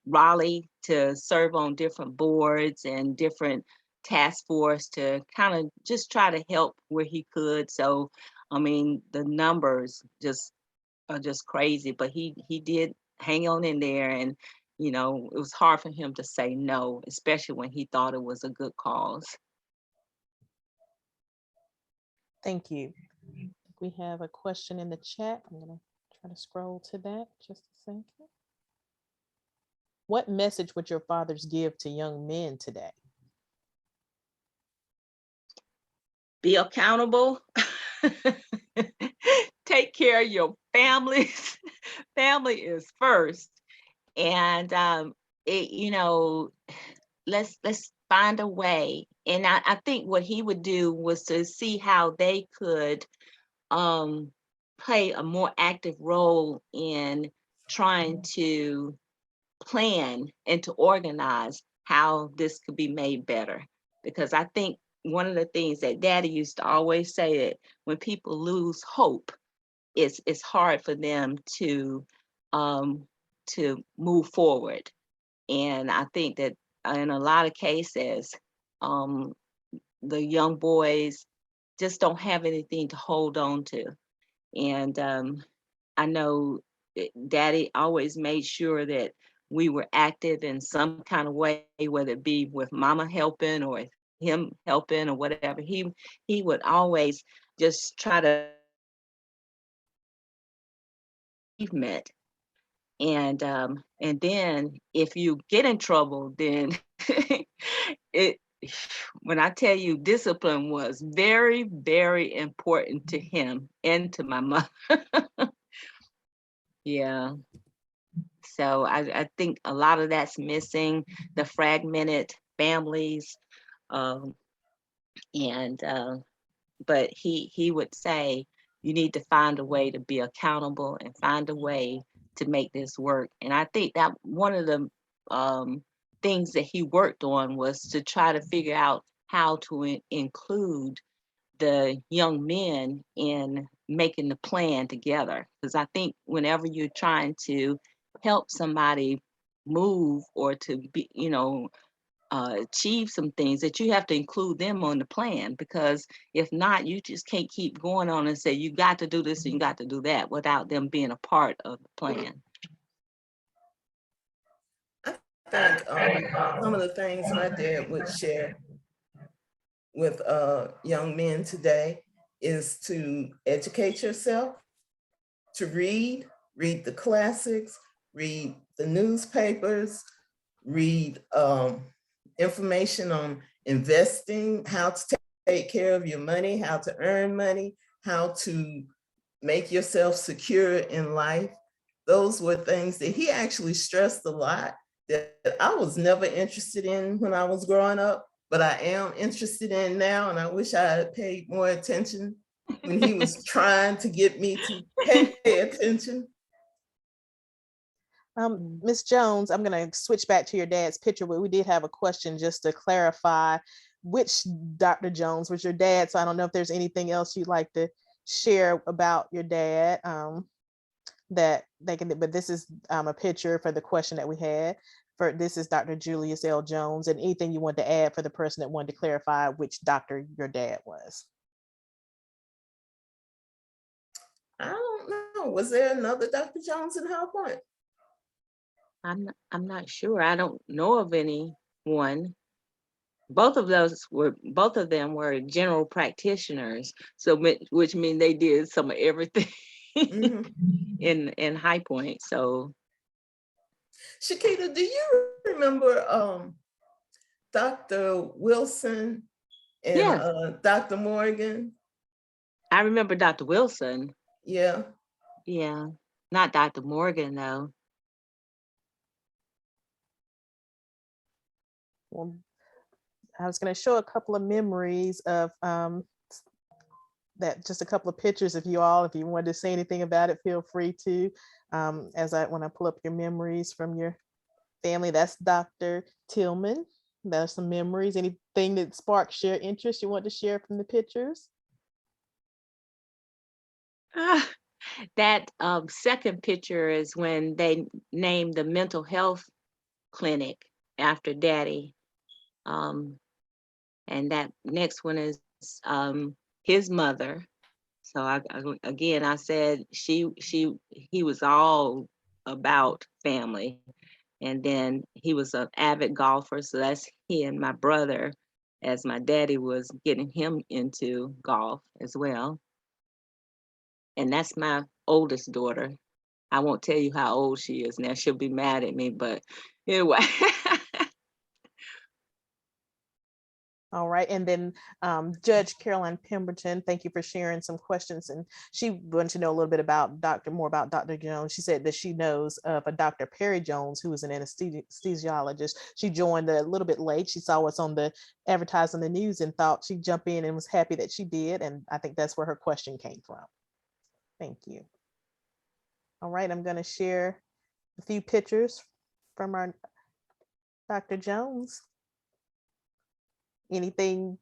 Raleigh to serve on different boards and different task force to kind of just try to help where he could. So, I mean, the numbers just are just crazy, but he did hang on in there, and you know, it was hard for him to say no, especially when he thought it was a good cause.
Thank you. We have a question in the chat. I'm going to try to scroll to that just a second. What message would your fathers give to young men today?
Be accountable. Take care of your families. Family is first, and you know, let's find a way. And I think what he would do was to see how they could play a more active role in trying to plan and to organize how this could be made better. Because I think one of the things that Daddy used to always say, that when people lose hope, it's hard for them to move forward. And I think that in a lot of cases, um, the young boys just don't have anything to hold on to. And I know Daddy always made sure that we were active in some kind of way, whether it be with Mama helping or him helping or whatever. He would always just try to achievement. And then if you get in trouble, then it when I tell you, discipline was very, very important to him and to my mother. Yeah. So I think a lot of that's missing, the fragmented families. Um, and but he would say, you need to find a way to be accountable and find a way to make this work. And I think that one of the things that he worked on was to try to figure out how to include the young men in making the plan together. Because I think whenever you're trying to help somebody move or to be, you know, achieve some things, that you have to include them on the plan, because if not, you just can't keep going on and say you got to do this and you got to do that without them being a part of the plan.
I think some of the things my dad would share with young men today is to educate yourself, to read the classics, read the newspapers, read information on investing, how to take care of your money, how to earn money, how to make yourself secure in life. Those were things that he actually stressed a lot that I was never interested in when I was growing up, but I am interested in now. And I wish I had paid more attention when he was trying to get me to pay attention.
Ms. Jones, I'm going to switch back to your dad's picture, but we did have a question just to clarify which Dr. Jones was your dad. So I don't know if there's anything else you'd like to share about your dad that they can, but this is a picture for the question that we had. For this is Dr. Julius L. Jones, and anything you want to add for the person that wanted to clarify which doctor your dad was.
I don't know. Was there another Dr. Jones in High Point?
I'm not sure. I don't know of anyone. Both of them were general practitioners, so which means they did some of everything in High Point. So,
Shakita, do you remember Dr. Wilson and
yes,
Dr. Morgan?
I remember Dr. Wilson.
Yeah.
Yeah, not Dr. Morgan though.
Well, I was going to show a couple of memories of that, just a couple of pictures of you all. If you wanted to say anything about it, feel free to. When I pull up your memories from your family, that's Dr. Tillman. There's some memories. Anything that sparked share interest you want to share from the pictures?
That second picture is when they named the mental health clinic after Daddy. And that next one is his mother. So again, I said he was all about family. And then he was an avid golfer. So that's he and my brother, as my daddy was getting him into golf as well. And that's my oldest daughter. I won't tell you how old she is now. She'll be mad at me, but anyway.
All right, and then Judge Caroline Pemberton, thank you for sharing some questions. And she wanted to know a little bit about more about Dr. Jones. She said that she knows of a Dr. Perry Jones, who is an anesthesiologist. She joined a little bit late. She saw what's on the advertised on the news and thought she'd jump in, and was happy that she did. And I think that's where her question came from. Thank you. All right, I'm going to share a few pictures from our Dr. Jones. Anything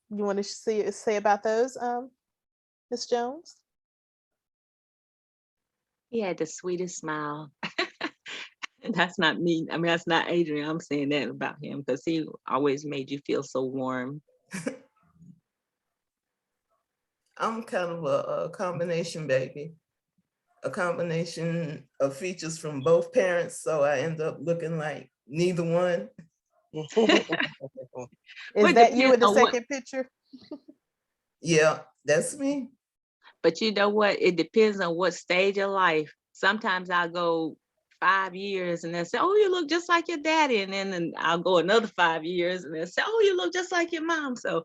you want to say about those, Ms. Jones?
He had the sweetest smile. That's not me. I mean, that's not Adrian. I'm saying that about him because he always made you feel so warm.
I'm kind of a combination baby, a combination of features from both parents. So I end up looking like neither one.
Is that you in the second picture?
Yeah, that's me.
But you know what? It depends on what stage of life. Sometimes I'll go 5 years and they'll say, oh, you look just like your daddy. And then I'll go another 5 years and they'll say, oh, you look just like your mom. So,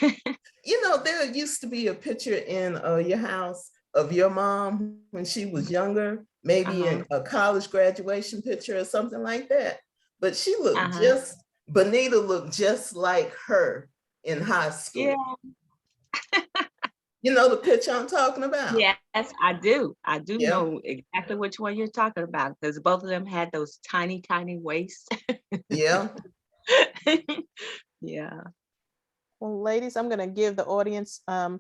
you know, there used to be a picture in your house of your mom when she was younger, maybe in a college graduation picture or something like that. But she looked Bonita looked just like her in high school.
Yeah.
You know the picture I'm talking about?
Yes, I do. I do know exactly which one you're talking about because both of them had those tiny, tiny waists.
Yeah.
Yeah.
Well, ladies, I'm going to give the audience one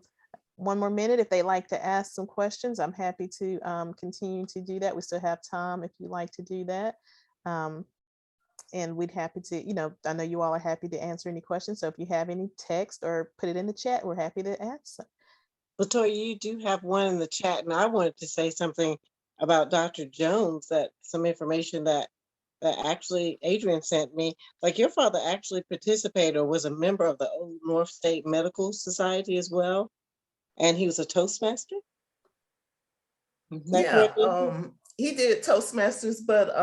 more minute. If they like to ask some questions, I'm happy to continue to do that. We still have time if you like to do that. And we'd happy to, I know you all are happy to answer any questions. So if you have any text or put it in the chat, we're happy to answer.
Latoya, you do have one in the chat, and I wanted to say something about Dr. Jones, that some information that actually Adrian sent me. Like, your father actually participated or was a member of the Old North State Medical Society as well, and he was a Toastmaster.
Yeah, he did Toastmasters, but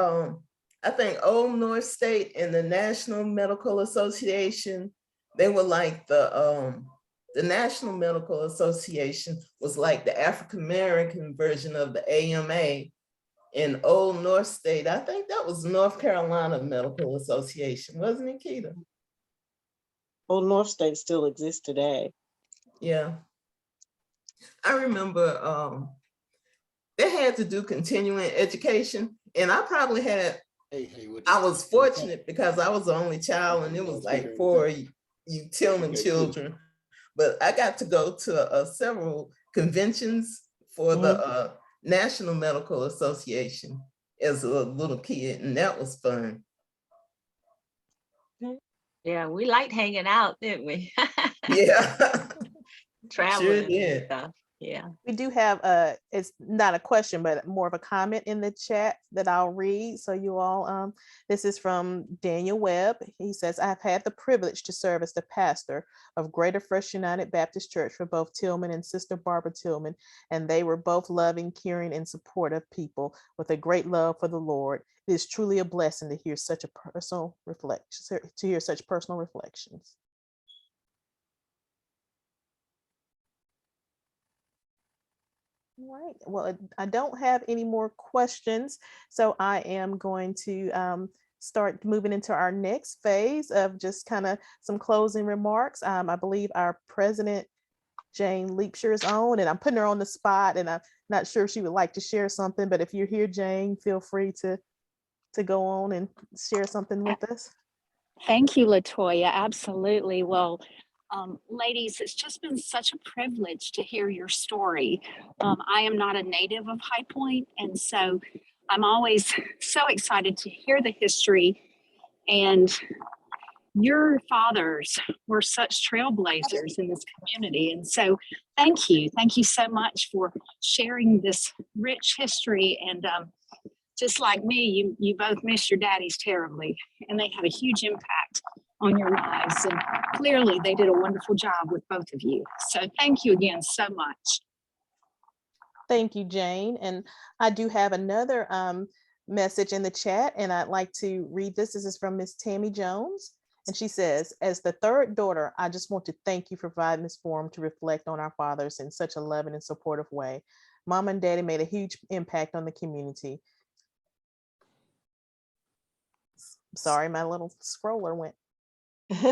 I think Old North State and the National Medical Association, they were like the National Medical Association was like the African-American version of the AMA. In Old North State, I think that was North Carolina Medical Association, wasn't it, Keita?
Old North State still exists today.
Yeah. I remember they had to do continuing education, and I probably had, I was fortunate because I was the only child and it was like 4 you Tillman children. But I got to go to several conventions for the National Medical Association as a little kid, and that was fun.
Yeah, we liked hanging out, didn't we?
Yeah.
Traveling
Sure did.
and stuff. Yeah.
We do have it's not a question, but more of a comment in the chat that I'll read. So you all, this is from Daniel Webb. He says, I've had the privilege to serve as the pastor of Greater First United Baptist Church for both Tillman and Sister Barbara Tillman. And they were both loving, caring, and supportive people with a great love for the Lord. It is truly a blessing to hear such a personal reflection, to hear such personal reflections. All right. Well, I don't have any more questions, so I am going to start moving into our next phase of just kind of some closing remarks. I believe our president, Jane Leapshire, is on, and I'm putting her on the spot, and I'm not sure if she would like to share something, but if you're here, Jane, feel free to go on and share something with us.
Thank you, Latoya. Absolutely. Well, ladies, it's just been such a privilege to hear your story. I am not a native of High Point, and so I'm always so excited to hear the history and your fathers were such trailblazers in this community. And so thank you. Thank you so much for sharing this rich history. And just like me, you both miss your daddies terribly, and they had a huge impact on your lives. And clearly they did a wonderful job with both of you. So thank you again so much.
Thank you, Jane. And I do have another message in the chat, and I'd like to read this. This is from Miss Tammy Jones. And she says, as the third daughter, I just want to thank you for providing this forum to reflect on our fathers in such a loving and supportive way. Mom and Daddy made a huge impact on the community. Sorry, my little scroller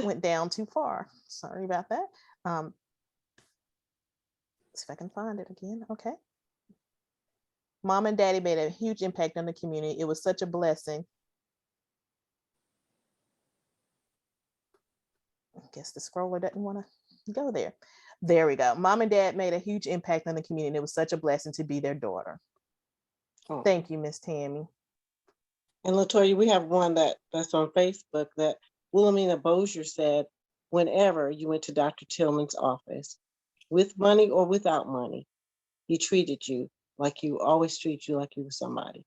went down too far. Sorry about that. See if I can find it again. Okay. Mom and Daddy made a huge impact on the community. It was such a blessing. I guess the scroller doesn't want to go there. There we go. Mom and Dad made a huge impact on the community. It was such a blessing to be their daughter. Oh. Thank you, Miss Tammy.
And Latoya, we have one that's on Facebook that Wilhelmina Bozier said, whenever you went to Dr. Tillman's office, with money or without money, he treated you like you always treat you like you were somebody.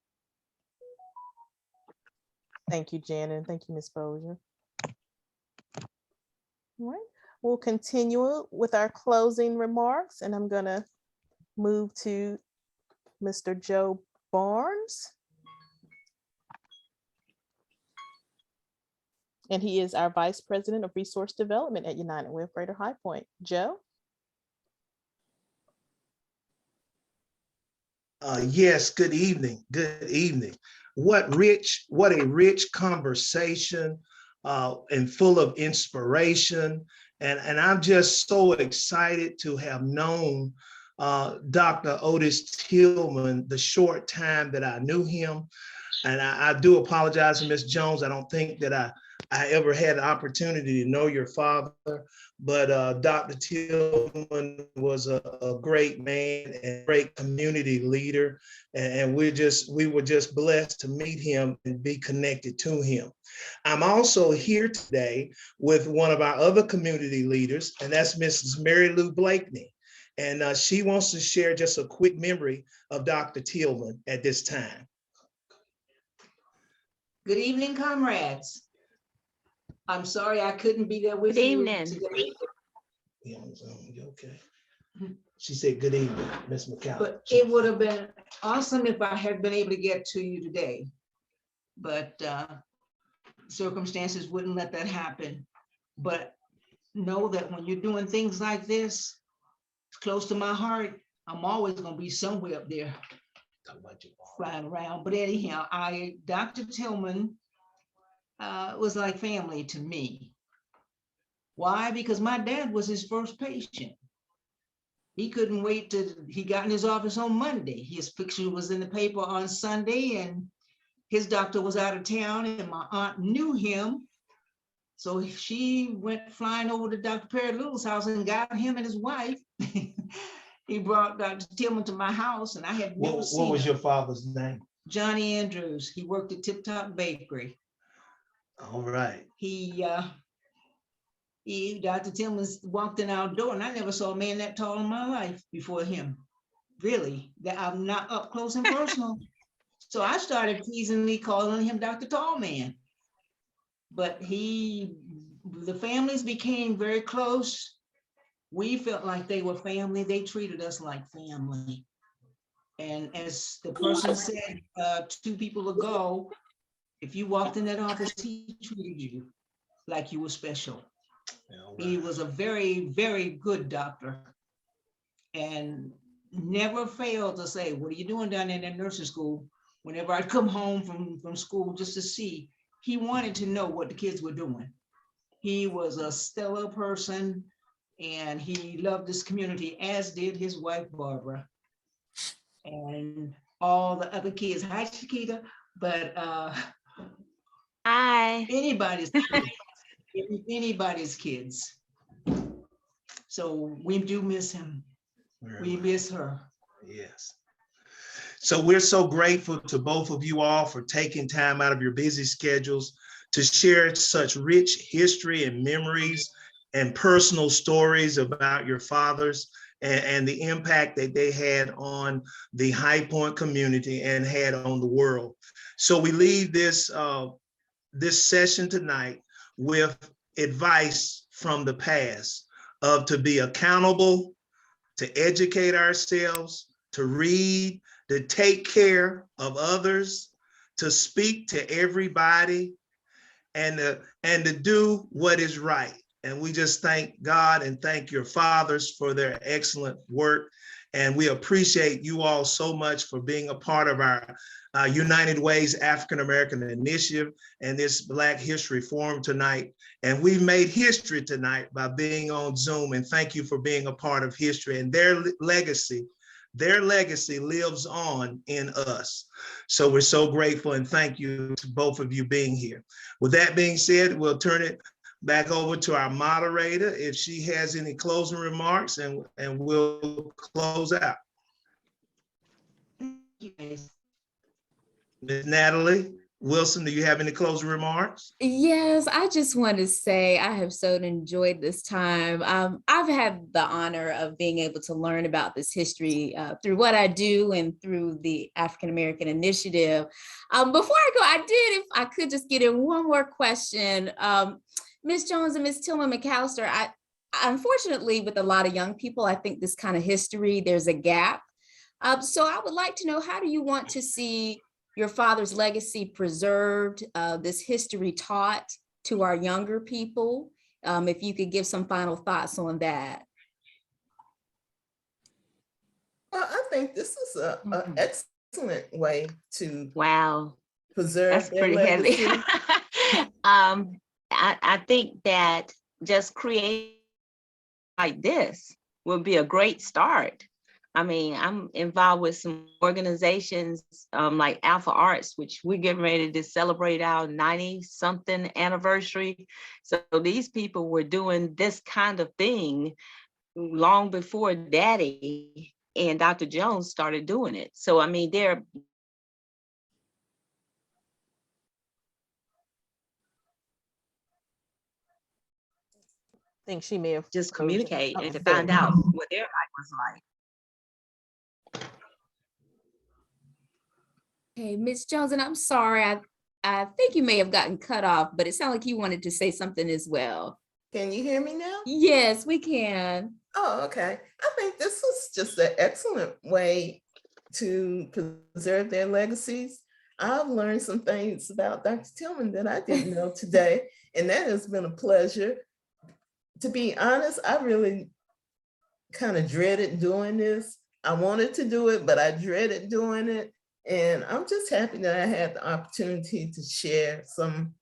Thank you, Janet, and thank you, Ms. Bozier. All right, we'll continue with our closing remarks, and I'm gonna move to Mr. Joe Barnes. And he is our Vice President of Resource Development at United Way of Greater High Point. Joe?
Yes, good evening. Good evening. What a rich conversation and full of inspiration. And I'm just so excited to have known Dr. Otis Tillman the short time that I knew him. And I do apologize to Ms. Jones. I don't think that I ever had the opportunity to know your father, but Dr. Tillman was a great man and great community leader. And we were just blessed to meet him and be connected to him. I'm also here today with one of our other community leaders, and that's Mrs. Mary Lou Blakeney. And she wants to share just a quick memory of Dr. Tillman at this time.
Good evening, comrades. I'm sorry I couldn't be there with you today.
You okay? She said, good evening, Ms. McCallum.
But it would have been awesome if I had been able to get to you today. But circumstances wouldn't let that happen. But know that when you're doing things like this, it's close to my heart. I'm always going to be somewhere up there flying around. But anyhow, Dr. Tillman was like family to me. Why? Because my dad was his first patient. He couldn't wait till he got in his office on Monday. His picture was in the paper on Sunday, and his doctor was out of town, and my aunt knew him. So she went flying over to Dr. Perry Little's house and got him and his wife. He brought Dr. Tillman to my house, and I had never seen him.
What was your father's name?
Johnny Andrews. He worked at Tip Top Bakery.
All right.
Dr. Tillman walked in our door, and I never saw a man that tall in my life before him. Really, that I'm not up close and personal. So I started teasingly calling him Dr. Tall Man. But the families became very close. We felt like they were family. They treated us like family. And as the person said 2 people ago, if you walked in that office, he treated you like you were special. Right. He was a very, very good doctor and never failed to say, what are you doing down in that nursing school? Whenever I'd come home from school just to see, he wanted to know what the kids were doing. He was a stellar person, and he loved this community, as did his wife, Barbara, and all the other kids. Hi, Chiquita. But
Hi.
Anybody's kids. So we do miss him. We miss her.
Yes. So we're so grateful to both of you all for taking time out of your busy schedules to share such rich history and memories and personal stories about your fathers and the impact that they had on the High Point community and had on the world. So we leave this session tonight with advice from the past of to be accountable, to educate ourselves, to read, to take care of others, to speak to everybody, and to do what is right. And we just thank God and thank your fathers for their excellent work. And we appreciate you all so much for being a part of our United Way's African American Initiative and this Black History Forum tonight. And we've made history tonight by being on Zoom. And thank you for being a part of history and their legacy. Their legacy lives on in us. So we're so grateful and thank you to both of you being here. With that being said, we'll turn it back over to our moderator if she has any closing remarks, and we'll close out. Ms. Natalie Wilson, do you have any closing remarks?
Yes, I just want to say I have so enjoyed this time. I've had the honor of being able to learn about this history through what I do and through the African American Initiative. Before I go, I did, if I could just get in one more question. Ms. Jones and Ms. Tillman McAllister, unfortunately, with a lot of young people, I think this kind of history, there's a gap. So I would like to know, how do you want to see your father's legacy preserved, this history taught to our younger people? If you could give some final thoughts on that.
Well, I think this is an excellent way to preserve
That's
their
pretty
legacy.
heavy. I think that just create like this would be a great start. I mean, I'm involved with some organizations like Alpha Arts, which we're getting ready to celebrate our 90-something anniversary. So these people were doing this kind of thing long before Daddy and Dr. Jones started doing it. So, I mean, they're
think she may have
just
frozen.
communicate and to
there
find
we go.
out what their life was like.
Hey, Ms. Jones, and I'm sorry, I think you may have gotten cut off, but it sounded like you wanted to say something as well.
Can you hear me now?
Yes, we can.
Oh, okay. I think this was just an excellent way to preserve their legacies. I've learned some things about Dr. Tillman that I didn't know today, and that has been a pleasure. To be honest, I really kind of dreaded doing this. I wanted to do it, but I dreaded doing it. And I'm just happy that I had the opportunity to share some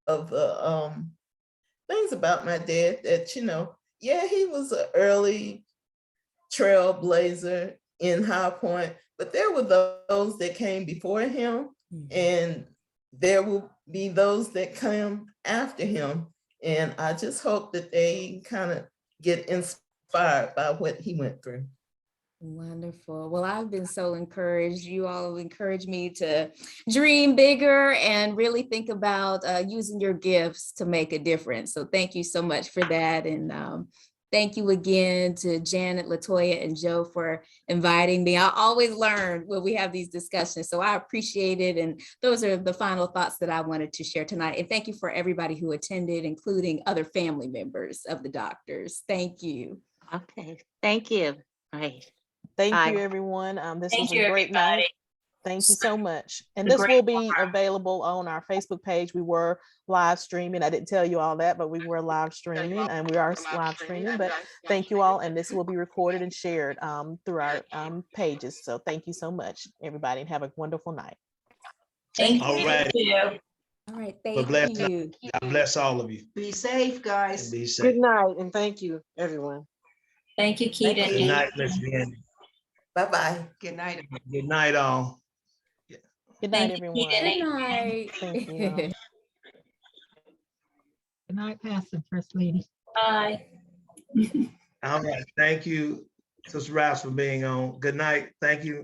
of the things about my dad that, you know, yeah, he was an early trailblazer in High Point, but there were those that came before him, and there will be those that come after him. And I just hope that they kind of get inspired by what he went through.
Wonderful. Well, I've been so encouraged. You all have encouraged me to dream bigger and really think about using your gifts to make a difference. So thank you so much for that. And thank you again to Janet, Latoya, and Joe for inviting me. I always learn when we have these discussions, so I appreciate it. And those are the final thoughts that I wanted to share tonight. And thank you for everybody who attended, including other family members of the doctors. Thank you.
Okay, thank you. All right.
Thank
Bye.
you, everyone. This
Thank
was
you,
a great
everybody.
night. Thank you so much. And
A
this
great
will be available on our Facebook page. We were live streaming. I didn't tell you all that, but we were live streaming, and we are live streaming. But thank you all. And this will be recorded and shared through our pages. So thank you so much, everybody, and have a wonderful night.
Thank
All
you.
right.
All right,
Well,
thank you.
God bless all of you.
Be safe, guys.
And be
Good
safe.
night, and thank you, everyone.
Thank you, Keita.
Good night, Miss Jenny.
Bye-bye.
Good night.
Good night, all.
Good night,
Thank you,
everyone.
Keita.
Good night.
Thank you.
Good night, Pastor First Lady.
Bye.
All right. Thank you, Sister Rouse, for being on. Good night. Thank you,